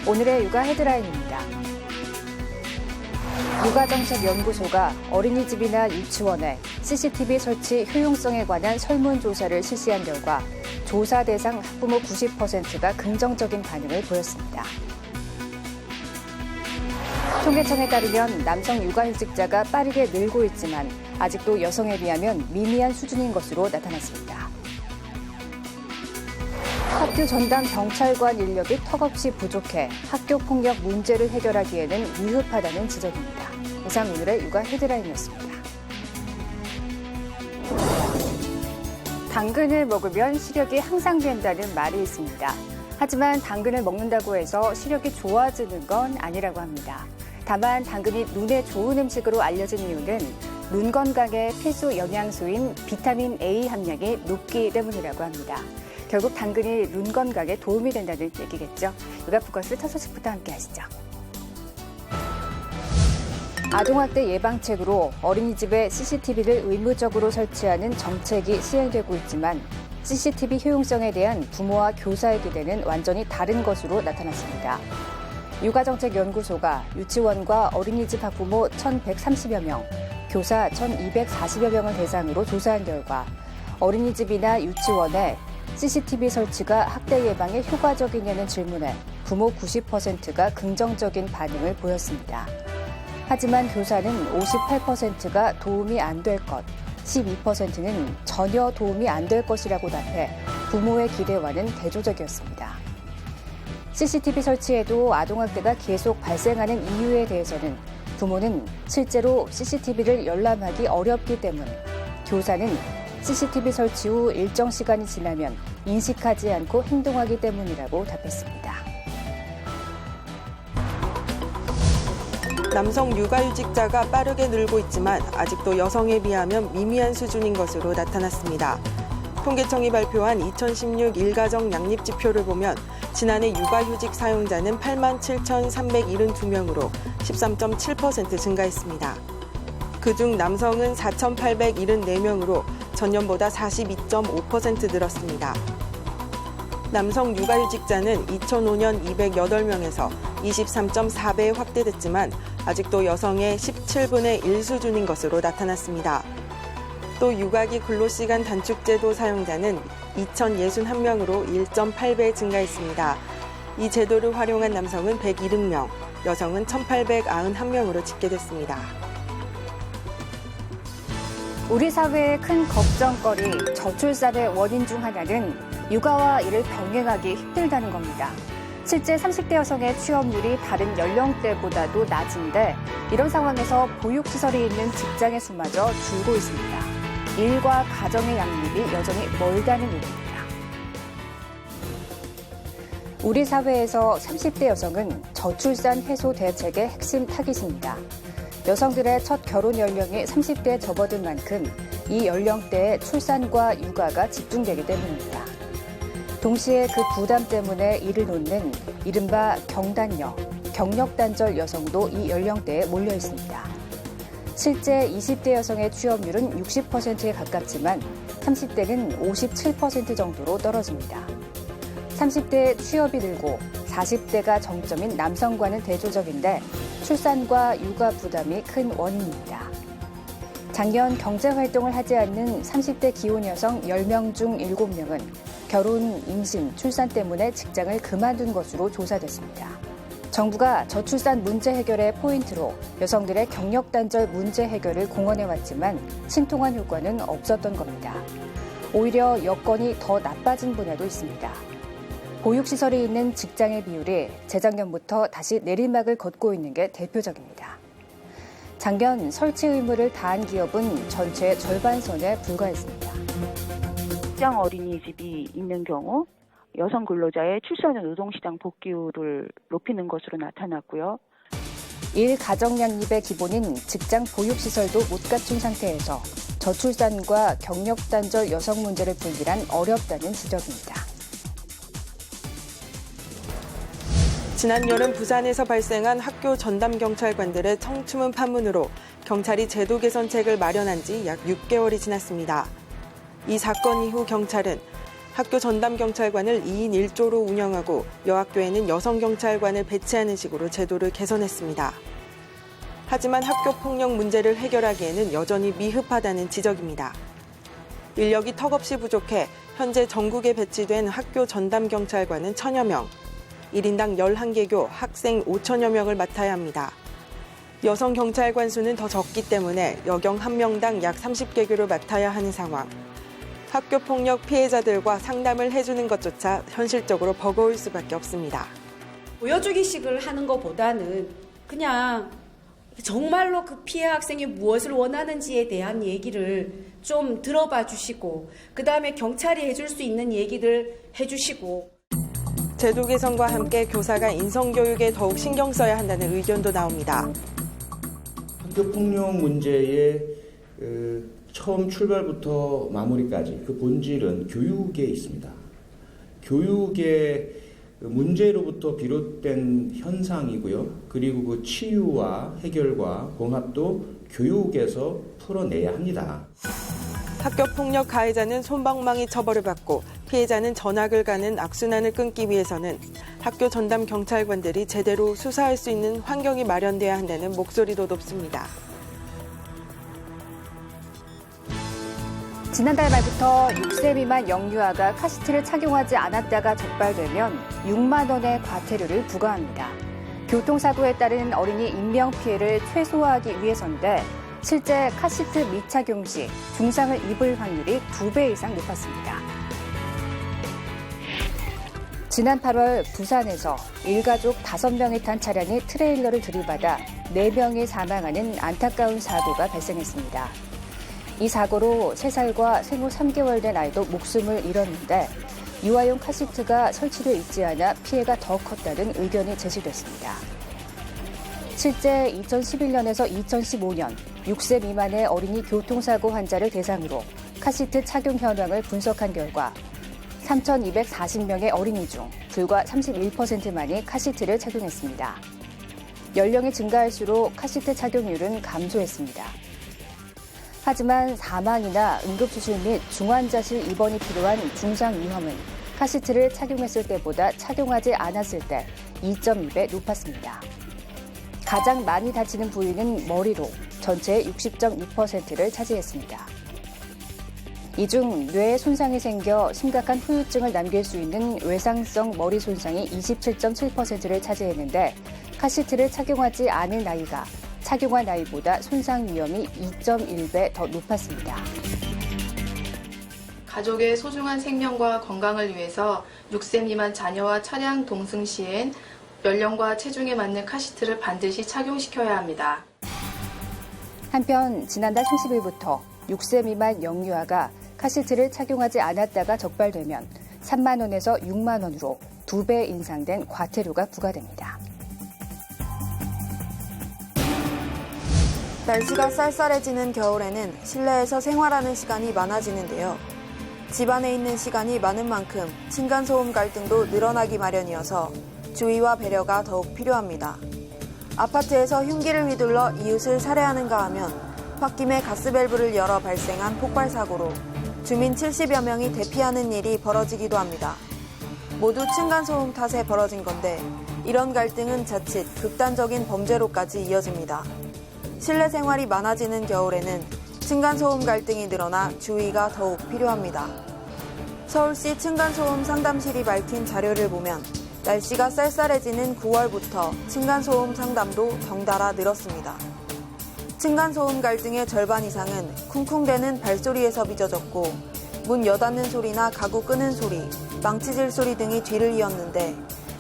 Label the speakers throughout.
Speaker 1: 오늘의 육아 헤드라인입니다. 육아정책연구소가 어린이집이나 유치원에 CCTV 설치 효용성에 관한 설문조사를 실시한 결과 조사 대상 학부모 90%가 긍정적인 반응을 보였습니다. 통계청에 따르면 남성 육아휴직자가 빠르게 늘고 있지만 아직도 여성에 비하면 미미한 수준인 것으로 나타났습니다. 학교 전담 경찰관 인력이 턱없이 부족해 학교 폭력 문제를 해결하기에는 미흡하다는 지적입니다. 이상 오늘의 육아 헤드라인이었습니다. 당근을 먹으면 시력이 향상된다는 말이 있습니다. 하지만 당근을 먹는다고 해서 시력이 좋아지는 건 아니라고 합니다. 다만 당근이 눈에 좋은 음식으로 알려진 이유는 눈 건강에 필수 영양소인 비타민 A 함량이 높기 때문이라고 합니다. 결국 당근이 눈 건강에 도움이 된다는 얘기겠죠. 육아포커스 첫 소식부터 함께 하시죠. 아동학대 예방책으로 어린이집에 CCTV를 의무적으로 설치하는 정책이 시행되고 있지만 CCTV 효용성에 대한 부모와 교사의 기대는 완전히 다른 것으로 나타났습니다. 육아정책연구소가 유치원과 어린이집 학부모 1,130여 명, 교사 1,240여 명을 대상으로 조사한 결과 어린이집이나 유치원에 CCTV 설치가 학대 예방에 효과적이냐는 질문에 부모 90%가 긍정적인 반응을 보였습니다. 하지만 교사는 58%가 도움이 안 될 것, 12%는 전혀 도움이 안 될 것이라고 답해 부모의 기대와는 대조적이었습니다. CCTV 설치에도 아동학대가 계속 발생하는 이유에 대해서는 부모는 실제로 CCTV를 열람하기 어렵기 때문, 교사는 CCTV 설치 후 일정 시간이 지나면 인식하지 않고 행동하기 때문이라고 답했습니다.
Speaker 2: 남성 육아휴직자가 빠르게 늘고 있지만 아직도 여성에 비하면 미미한 수준인 것으로 나타났습니다. 통계청이 발표한 2016 일가정 양립지표를 보면 지난해 육아휴직 사용자는 87,372명으로 13.7% 증가했습니다. 그중 남성은 4,874명으로 전년보다 42.5% 늘었습니다. 남성 육아휴직자는 2005년 208명에서 23.4배 확대됐지만 아직도 여성의 17분의 1 수준인 것으로 나타났습니다. 또 육아기 근로시간 단축제도 사용자는 2,061명으로 1.8배 증가했습니다. 이 제도를 활용한 남성은 170명, 여성은 1,891명으로 집계됐습니다.
Speaker 1: 우리 사회의 큰 걱정거리, 저출산의 원인 중 하나는 육아와 일을 병행하기 힘들다는 겁니다. 실제 30대 여성의 취업률이 다른 연령대보다도 낮은데 이런 상황에서 보육시설이 있는 직장의 수마저 줄고 있습니다. 일과 가정의 양립이 여전히 멀다는 얘기입니다. 우리 사회에서 30대 여성은 저출산 해소 대책의 핵심 타깃입니다. 여성들의 첫 결혼 연령이 30대에 접어든 만큼 이 연령대에 출산과 육아가 집중되기 때문입니다. 동시에 그 부담 때문에 일을 놓는 이른바 경단녀, 경력단절 여성도 이 연령대에 몰려 있습니다. 실제 20대 여성의 취업률은 60%에 가깝지만 30대는 57% 정도로 떨어집니다. 30대 취업이 늘고 40대가 정점인 남성과는 대조적인데 출산과 육아 부담이 큰 원인입니다. 작년 경제활동을 하지 않는 30대 기혼 여성 10명 중 7명은 결혼, 임신, 출산 때문에 직장을 그만둔 것으로 조사됐습니다. 정부가 저출산 문제 해결의 포인트로 여성들의 경력 단절 문제 해결을 공언해왔지만 신통한 효과는 없었던 겁니다. 오히려 여건이 더 나빠진 분야도 있습니다. 보육시설이 있는 직장의 비율이 재작년부터 다시 내리막을 걷고 있는 게 대표적입니다. 작년 설치 의무를 다한 기업은 전체의 절반 선에 불과했습니다.
Speaker 3: 직장 어린이집이 있는 경우 여성 근로자의 출산 후 노동시장 복귀율을 높이는 것으로 나타났고요.
Speaker 1: 일 가정 양립의 기본인 직장 보육시설도 못 갖춘 상태에서 저출산과 경력 단절 여성 문제를 풀기란 어렵다는 지적입니다.
Speaker 2: 지난 여름 부산에서 발생한 학교 전담 경찰관들의 청춘문 판문으로 경찰이 제도 개선책을 마련한 지 약 6개월이 지났습니다. 이 사건 이후 경찰은 학교 전담 경찰관을 2인 1조로 운영하고 여학교에는 여성 경찰관을 배치하는 식으로 제도를 개선했습니다. 하지만 학교 폭력 문제를 해결하기에는 여전히 미흡하다는 지적입니다. 인력이 턱없이 부족해 현재 전국에 배치된 학교 전담 경찰관은 1,000여 명, 1인당 11개교 학생 5천여 명을 맡아야 합니다. 여성 경찰관 수는 더 적기 때문에 여경 1명당 약 30개교를 맡아야 하는 상황. 학교 폭력 피해자들과 상담을 해주는 것조차 현실적으로 버거울 수밖에 없습니다.
Speaker 4: 보여주기식을 하는 것보다는 그냥 정말로 그 피해 학생이 무엇을 원하는지에 대한 얘기를 좀 들어봐 주시고 그다음에 경찰이 해줄 수 있는 얘기를 해주시고
Speaker 2: 제도 개선과 함께 교사가 인성교육에 더욱 신경 써야 한다는 의견도 나옵니다.
Speaker 5: 학교 폭력 문제의 처음 출발부터 마무리까지 그 본질은 교육에 있습니다. 교육의 문제로부터 비롯된 현상이고요. 그리고 그 치유와 해결과 봉합도 교육에서 풀어내야 합니다.
Speaker 2: 학교 폭력 가해자는 솜방망이 처벌을 받고 피해자는 전학을 가는 악순환을 끊기 위해서는 학교 전담 경찰관들이 제대로 수사할 수 있는 환경이 마련돼야 한다는 목소리도 높습니다.
Speaker 1: 지난달 말부터 6세 미만 영유아가 카시트를 착용하지 않았다가 적발되면 6만 원의 과태료를 부과합니다. 교통사고에 따른 어린이 인명피해를 최소화하기 위해서인데 실제 카시트 미착용 시 중상을 입을 확률이 2배 이상 높았습니다. 지난 8월 부산에서 일가족 5명이 탄 차량이 트레일러를 들이받아 4명이 사망하는 안타까운 사고가 발생했습니다. 이 사고로 3살과 생후 3개월 된 아이도 목숨을 잃었는데 유아용 카시트가 설치되어 있지 않아 피해가 더 컸다는 의견이 제시됐습니다. 실제 2011년에서 2015년 6세 미만의 어린이 교통사고 환자를 대상으로 카시트 착용 현황을 분석한 결과 3,240명의 어린이 중 불과 31%만이 카시트를 착용했습니다. 연령이 증가할수록 카시트 착용률은 감소했습니다. 하지만 사망이나 응급수술 및 중환자실 입원이 필요한 중상 위험은 카시트를 착용했을 때보다 착용하지 않았을 때 2.2배 높았습니다. 가장 많이 다치는 부위는 머리로 전체의 60.2%를 차지했습니다. 이 중 뇌에 손상이 생겨 심각한 후유증을 남길 수 있는 외상성 머리 손상이 27.7%를 차지했는데 카시트를 착용하지 않은 나이가 착용한 나이보다 손상 위험이 2.1배 더 높았습니다.
Speaker 6: 가족의 소중한 생명과 건강을 위해서 6세 미만 자녀와 차량 동승 시엔 연령과 체중에 맞는 카시트를 반드시 착용시켜야 합니다.
Speaker 1: 한편 지난달 30일부터 6세 미만 영유아가 카시트를 착용하지 않았다가 적발되면 3만 원에서 6만 원으로 2배 인상된 과태료가 부과됩니다.
Speaker 7: 날씨가 쌀쌀해지는 겨울에는 실내에서 생활하는 시간이 많아지는데요. 집안에 있는 시간이 많은 만큼 층간소음 갈등도 늘어나기 마련이어서 주의와 배려가 더욱 필요합니다. 아파트에서 흉기를 휘둘러 이웃을 살해하는가 하면 홧김에 가스밸브를 열어 발생한 폭발 사고로 주민 70여 명이 대피하는 일이 벌어지기도 합니다. 모두 층간소음 탓에 벌어진 건데 이런 갈등은 자칫 극단적인 범죄로까지 이어집니다. 실내 생활이 많아지는 겨울에는 층간소음 갈등이 늘어나 주의가 더욱 필요합니다. 서울시 층간소음 상담실이 밝힌 자료를 보면 날씨가 쌀쌀해지는 9월부터 층간소음 상담도 덩달아 늘었습니다. 층간소음 갈등의 절반 이상은 쿵쿵대는 발소리에서 빚어졌고 문 여닫는 소리나 가구 끄는 소리, 망치질 소리 등이 뒤를 이었는데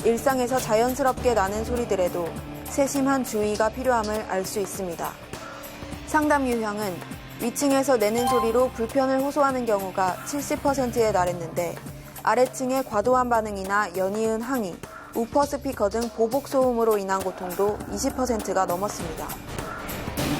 Speaker 7: 일상에서 자연스럽게 나는 소리들에도 세심한 주의가 필요함을 알 수 있습니다. 상담 유형은 위층에서 내는 소리로 불편을 호소하는 경우가 70%에 달했는데 아래층의 과도한 반응이나 연이은 항의, 우퍼 스피커 등 보복 소음으로 인한 고통도 20%가 넘었습니다.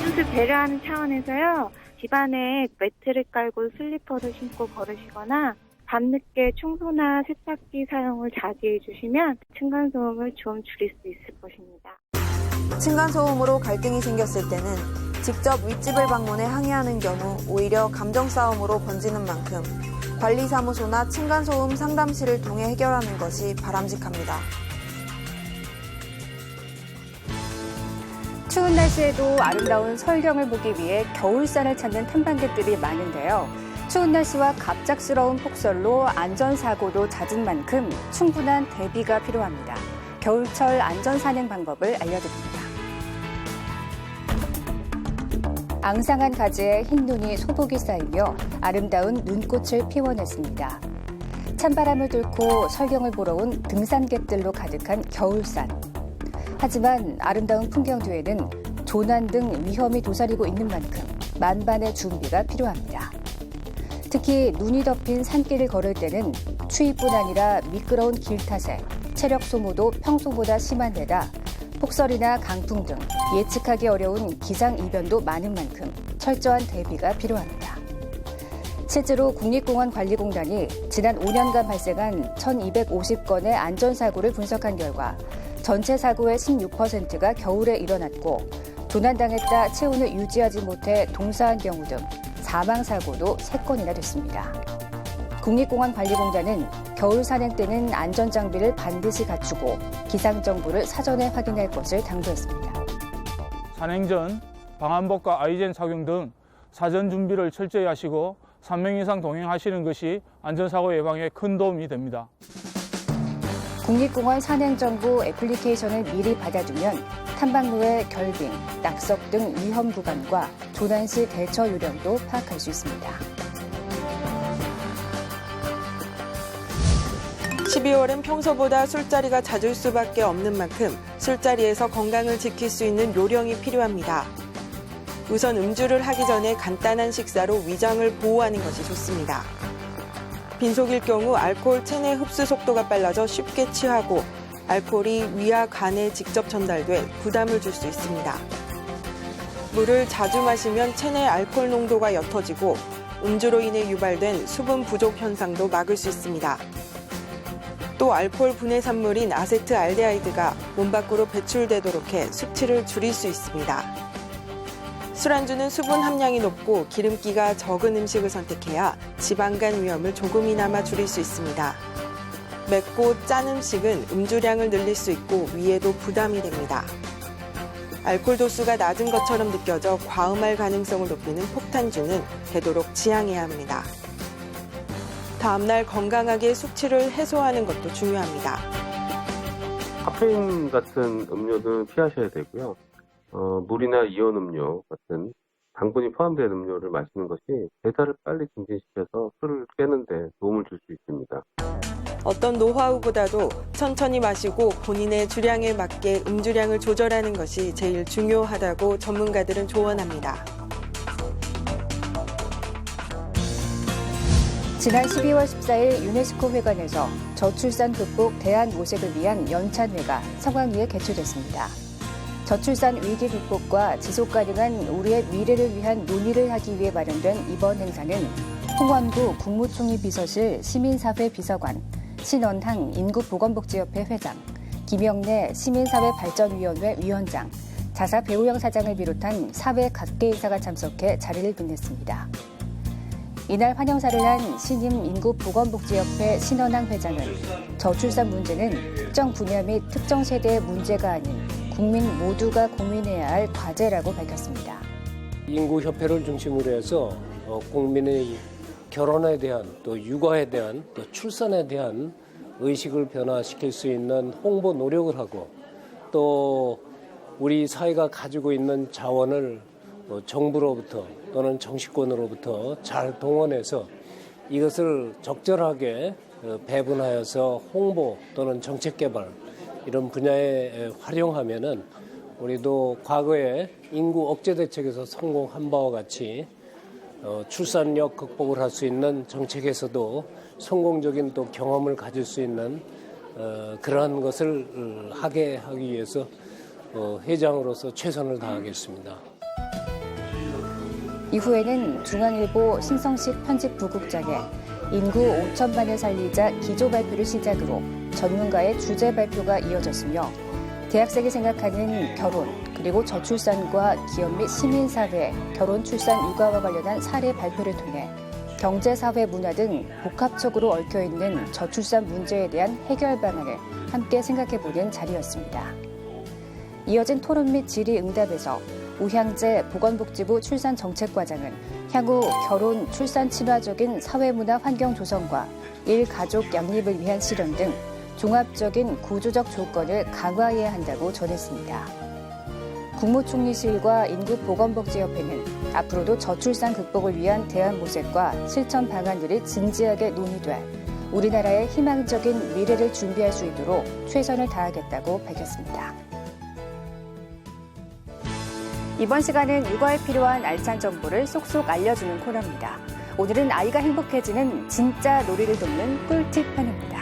Speaker 8: 이웃을 배려하는 차원에서요. 집안에 매트를 깔고 슬리퍼를 신고 걸으시거나 밤늦게 청소나 세탁기 사용을 자제해 주시면 층간소음을 좀 줄일 수 있을 것입니다.
Speaker 7: 층간소음으로 갈등이 생겼을 때는 직접 윗집을 방문해 항의하는 경우 오히려 감정 싸움으로 번지는 만큼 관리사무소나 층간소음 상담실을 통해 해결하는 것이 바람직합니다.
Speaker 1: 추운 날씨에도 아름다운 설경을 보기 위해 겨울산을 찾는 탐방객들이 많은데요. 추운 날씨와 갑작스러운 폭설로 안전사고도 잦은 만큼 충분한 대비가 필요합니다. 겨울철 안전산행 방법을 알려드립니다. 앙상한 가지에 흰 눈이 소복이 쌓이며 아름다운 눈꽃을 피워냈습니다. 찬바람을 뚫고 설경을 보러 온 등산객들로 가득한 겨울산. 하지만 아름다운 풍경 뒤에는 조난 등 위험이 도사리고 있는 만큼 만반의 준비가 필요합니다. 특히 눈이 덮인 산길을 걸을 때는 추위뿐 아니라 미끄러운 길 탓에 체력 소모도 평소보다 심한 데다 폭설이나 강풍 등 예측하기 어려운 기상이변도 많은 만큼 철저한 대비가 필요합니다. 실제로 국립공원관리공단이 지난 5년간 발생한 1,250건의 안전사고를 분석한 결과 전체 사고의 16%가 겨울에 일어났고 조난당했다 체온을 유지하지 못해 동사한 경우 등 사망사고도 3건이나 됐습니다. 국립공원관리공단은 겨울 산행 때는 안전장비를 반드시 갖추고 기상정보를 사전에 확인할 것을 당부했습니다.
Speaker 9: 산행 전 방한복과 아이젠 착용 등 사전 준비를 철저히 하시고 3명 이상 동행하시는 것이 안전사고 예방에 큰 도움이 됩니다.
Speaker 1: 국립공원 산행정보 애플리케이션을 미리 받아두면 탐방로의 결빙, 낙석 등 위험 구간과 조난 시 대처 요령도 파악할 수 있습니다.
Speaker 2: 12월은 평소보다 술자리가 잦을 수밖에 없는 만큼 술자리에서 건강을 지킬 수 있는 요령이 필요합니다. 우선 음주를 하기 전에 간단한 식사로 위장을 보호하는 것이 좋습니다. 빈속일 경우 알코올 체내 흡수 속도가 빨라져 쉽게 취하고 알코올이 위와 간에 직접 전달돼 부담을 줄 수 있습니다. 물을 자주 마시면 체내 알코올 농도가 옅어지고 음주로 인해 유발된 수분 부족 현상도 막을 수 있습니다. 또 알코올 분해 산물인 아세트알데하이드가 몸 밖으로 배출되도록 해 수치를 줄일 수 있습니다. 술안주는 수분 함량이 높고 기름기가 적은 음식을 선택해야 지방간 위험을 조금이나마 줄일 수 있습니다. 맵고 짠 음식은 음주량을 늘릴 수 있고 위에도 부담이 됩니다. 알코올 도수가 낮은 것처럼 느껴져 과음할 가능성을 높이는 폭탄주는 되도록 지양해야 합니다. 다음날 건강하게 숙취를 해소하는 것도 중요합니다.
Speaker 10: 카페인 같은 음료는 피하셔야 되고요. 물이나 이온 음료 같은 당분이 포함된 음료를 마시는 것이 배달을 빨리 증진시켜서 술을 깨는 데 도움을 줄 수 있습니다.
Speaker 2: 어떤 노하우보다도 천천히 마시고 본인의 주량에 맞게 음주량을 조절하는 것이 제일 중요하다고 전문가들은 조언합니다.
Speaker 1: 지난 12월 14일 유네스코 회관에서 저출산 극복 대안 모색을 위한 연찬회가 성황리에 개최됐습니다. 저출산 위기 극복과 지속가능한 우리의 미래를 위한 논의를 하기 위해 마련된 이번 행사는 홍원구 국무총리 비서실 시민사회 비서관, 신원항 인구보건복지협회 회장, 김영래 시민사회발전위원회 위원장, 자사 배우영 사장을 비롯한 사회 각계 인사가 참석해 자리를 빛냈습니다. 이날 환영사를 한 신임 인구보건복지협회 신원항 회장은 저출산 문제는 특정 분야 및 특정 세대의 문제가 아닌 국민 모두가 고민해야 할 과제라고 밝혔습니다.
Speaker 11: 인구협회를 중심으로 해서 국민의 결혼에 대한 또 육아에 대한 또 출산에 대한 의식을 변화시킬 수 있는 홍보 노력을 하고 또 우리 사회가 가지고 있는 자원을 정부로부터 또는 정치권으로부터 잘 동원해서 이것을 적절하게 배분하여서 홍보 또는 정책 개발 이런 분야에 활용하면은 우리도 과거에 인구 억제 대책에서 성공한 바와 같이 출산력 극복을 할 수 있는 정책에서도 성공적인 또 경험을 가질 수 있는 그러한 것을 하게 하기 위해서 회장으로서 최선을 다하겠습니다.
Speaker 1: 이후에는 중앙일보 신성식 편집부국장의 인구 5천만을 살리자 기조 발표를 시작으로 전문가의 주제 발표가 이어졌으며 대학생이 생각하는 결혼 그리고 저출산과 기업 및 시민사회 결혼, 출산, 육아와 관련한 사례 발표를 통해 경제, 사회, 문화 등 복합적으로 얽혀있는 저출산 문제에 대한 해결 방안을 함께 생각해보는 자리였습니다. 이어진 토론 및 질의응답에서 우향재 보건복지부 출산정책과장은 향후 결혼, 출산 친화적인 사회문화 환경 조성과 일가족 양립을 위한 실현 등 종합적인 구조적 조건을 강화해야 한다고 전했습니다. 국무총리실과 인구보건복지협회는 앞으로도 저출산 극복을 위한 대안 모색과 실천 방안들이 진지하게 논의돼 우리나라의 희망적인 미래를 준비할 수 있도록 최선을 다하겠다고 밝혔습니다. 이번 시간은 육아에 필요한 알찬 정보를 쏙쏙 알려주는 코너입니다. 오늘은 아이가 행복해지는 진짜 놀이를 돕는 꿀팁 편입니다.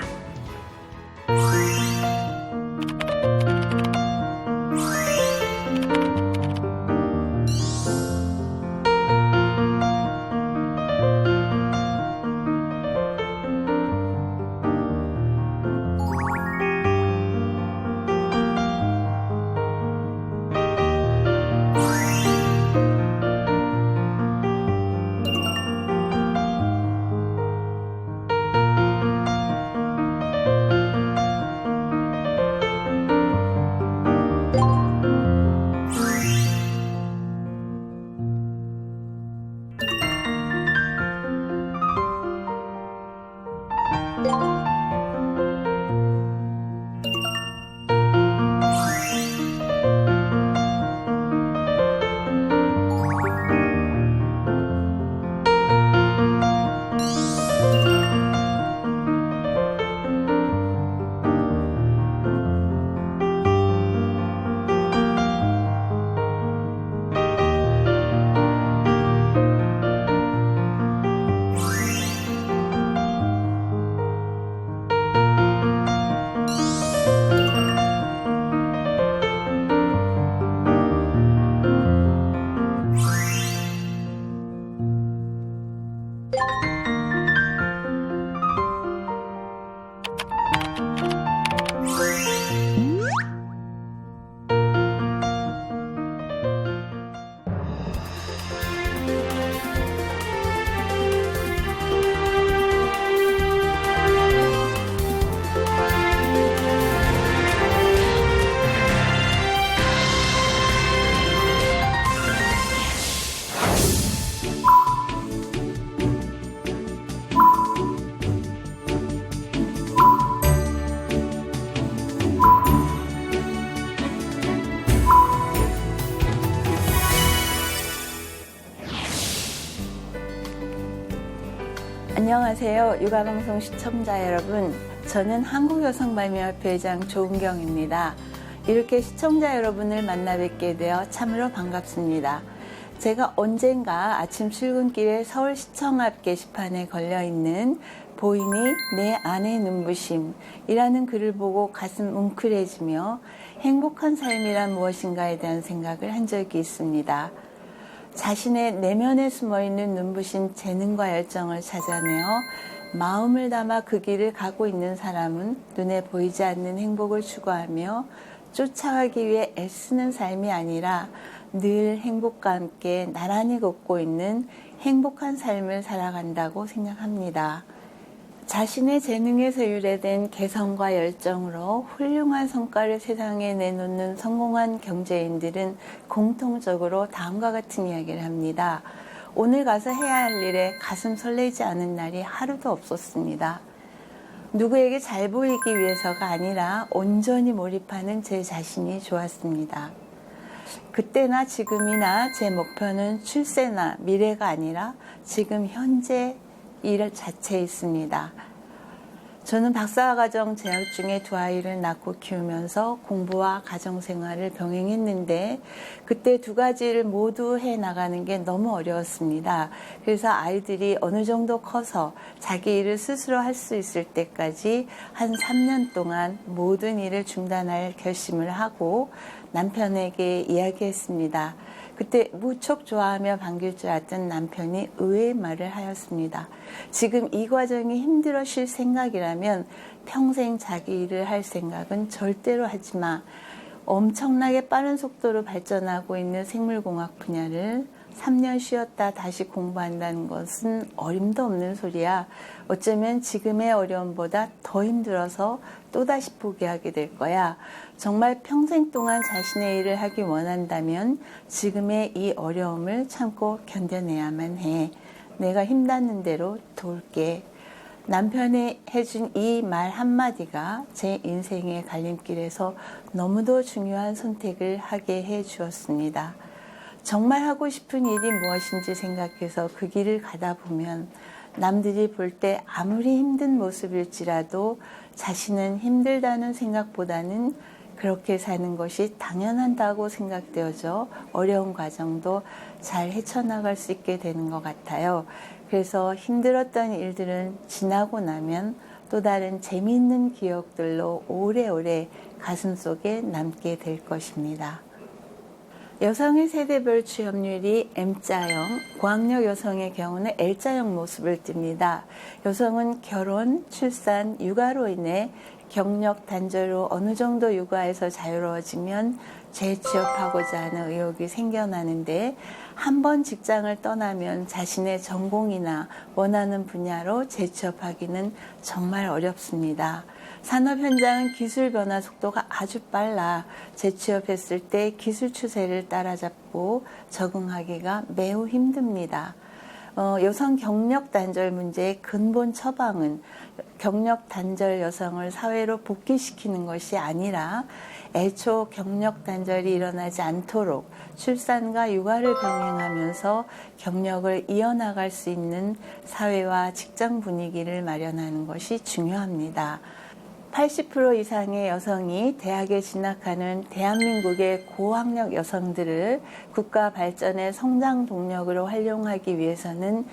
Speaker 12: 안녕하세요. 육아방송 시청자 여러분. 저는 한국여성발명협회 회장 조은경입니다. 이렇게 시청자 여러분을 만나 뵙게 되어 참으로 반갑습니다. 제가 언젠가 아침 출근길에 서울시청 앞 게시판에 걸려있는 보이니 내 안의 눈부심이라는 글을 보고 가슴 뭉클해지며 행복한 삶이란 무엇인가에 대한 생각을 한 적이 있습니다. 자신의 내면에 숨어있는 눈부신 재능과 열정을 찾아내어 마음을 담아 그 길을 가고 있는 사람은 눈에 보이지 않는 행복을 추구하며 쫓아가기 위해 애쓰는 삶이 아니라 늘 행복과 함께 나란히 걷고 있는 행복한 삶을 살아간다고 생각합니다. 자신의 재능에서 유래된 개성과 열정으로 훌륭한 성과를 세상에 내놓는 성공한 경제인들은 공통적으로 다음과 같은 이야기를 합니다. 오늘 가서 해야 할 일에 가슴 설레지 않은 날이 하루도 없었습니다. 누구에게 잘 보이기 위해서가 아니라 온전히 몰입하는 제 자신이 좋았습니다. 그때나 지금이나 제 목표는 출세나 미래가 아니라 지금 현재 일 자체에 있습니다. 저는 박사과정 재학 중에 두 아이를 낳고 키우면서 공부와 가정생활을 병행했는데 그때 두 가지를 모두 해나가는 게 너무 어려웠습니다. 그래서 아이들이 어느 정도 커서 자기 일을 스스로 할 수 있을 때까지 한 3년 동안 모든 일을 중단할 결심을 하고 남편에게 이야기했습니다. 그때 무척 좋아하며 반길 줄 알았던 남편이 의외의 말을 하였습니다. 지금 이 과정이 힘들어 쉴 생각이라면 평생 자기 일을 할 생각은 절대로 하지 마. 엄청나게 빠른 속도로 발전하고 있는 생물공학 분야를 3년 쉬었다 다시 공부한다는 것은 어림도 없는 소리야. 어쩌면 지금의 어려움보다 더 힘들어서 또다시 포기하게 될 거야. 정말 평생 동안 자신의 일을 하기 원한다면 지금의 이 어려움을 참고 견뎌내야만 해. 내가 힘닿는 대로 도울게. 남편이 해준 이 말 한마디가 제 인생의 갈림길에서 너무도 중요한 선택을 하게 해 주었습니다. 정말 하고 싶은 일이 무엇인지 생각해서 그 길을 가다 보면 남들이 볼 때 아무리 힘든 모습일지라도 자신은 힘들다는 생각보다는 그렇게 사는 것이 당연하다고 생각되어져 어려운 과정도 잘 헤쳐나갈 수 있게 되는 것 같아요. 그래서 힘들었던 일들은 지나고 나면 또 다른 재미있는 기억들로 오래오래 가슴속에 남게 될 것입니다. 여성의 세대별 취업률이 M자형, 고학력 여성의 경우는 L자형 모습을 띱니다. 여성은 결혼, 출산, 육아로 인해 경력 단절로 어느 정도 육아에서 자유로워지면 재취업하고자 하는 의욕이 생겨나는데 한 번 직장을 떠나면 자신의 전공이나 원하는 분야로 재취업하기는 정말 어렵습니다. 산업 현장은 기술 변화 속도가 아주 빨라 재취업했을 때 기술 추세를 따라잡고 적응하기가 매우 힘듭니다. 여성 경력 단절 문제의 근본 처방은 경력 단절 여성을 사회로 복귀시키는 것이 아니라 애초 경력 단절이 일어나지 않도록 출산과 육아를 병행하면서 경력을 이어나갈 수 있는 사회와 직장 분위기를 마련하는 것이 중요합니다. 80% 이상의 여성이 대학에 진학하는 대한민국의 고학력 여성들을 국가 발전의 성장 동력으로 활용하기 위해서는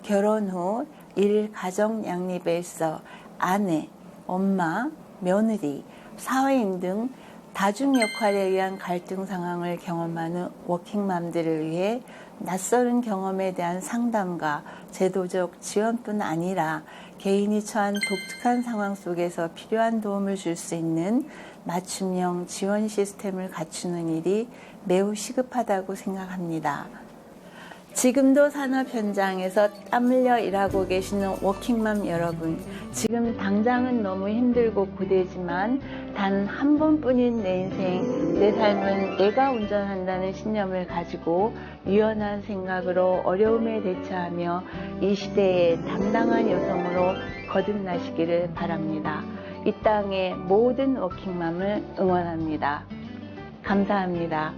Speaker 12: 결혼 후 일, 가정 양립에 있어 아내, 엄마, 며느리, 사회인 등 다중 역할에 의한 갈등 상황을 경험하는 워킹맘들을 위해 낯설은 경험에 대한 상담과 제도적 지원뿐 아니라 개인이 처한 독특한 상황 속에서 필요한 도움을 줄 수 있는 맞춤형 지원 시스템을 갖추는 일이 매우 시급하다고 생각합니다. 지금도 산업 현장에서 땀 흘려 일하고 계시는 워킹맘 여러분, 지금 당장은 너무 힘들고 고되지만 단 한 번뿐인 내 인생, 내 삶은 내가 운전한다는 신념을 가지고 유연한 생각으로 어려움에 대처하며 이 시대의 당당한 여성으로 거듭나시기를 바랍니다. 이 땅의 모든 워킹맘을 응원합니다. 감사합니다.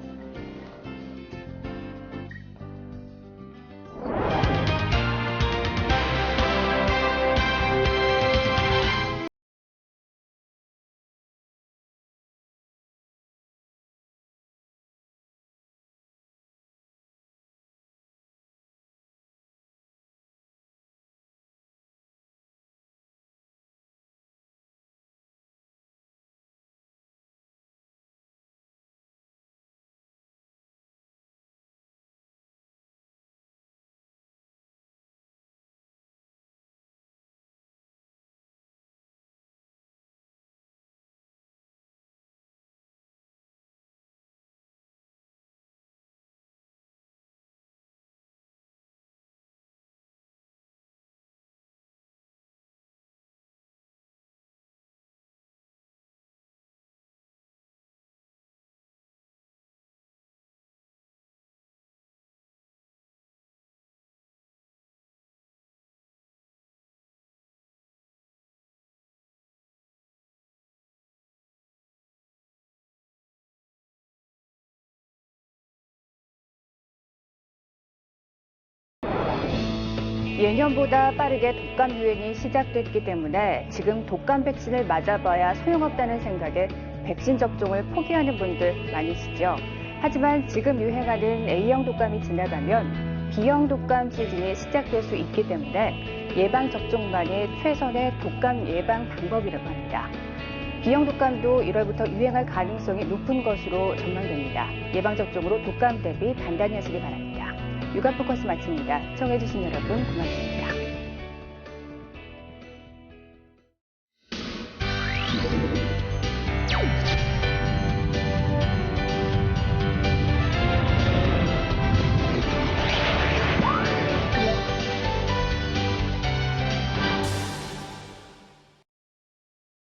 Speaker 1: 예년보다 빠르게 독감 유행이 시작됐기 때문에 지금 독감 백신을 맞아봐야 소용없다는 생각에 백신 접종을 포기하는 분들 많으시죠. 하지만 지금 유행하는 A형 독감이 지나가면 B형 독감 시즌이 시작될 수 있기 때문에 예방 접종만이 최선의 독감 예방 방법이라고 합니다. B형 독감도 1월부터 유행할 가능성이 높은 것으로 전망됩니다. 예방 접종으로 독감 대비 단단히 하시기 바랍니다. 육아 포커스 마칩니다. 시청해주신 여러분 고맙습니다.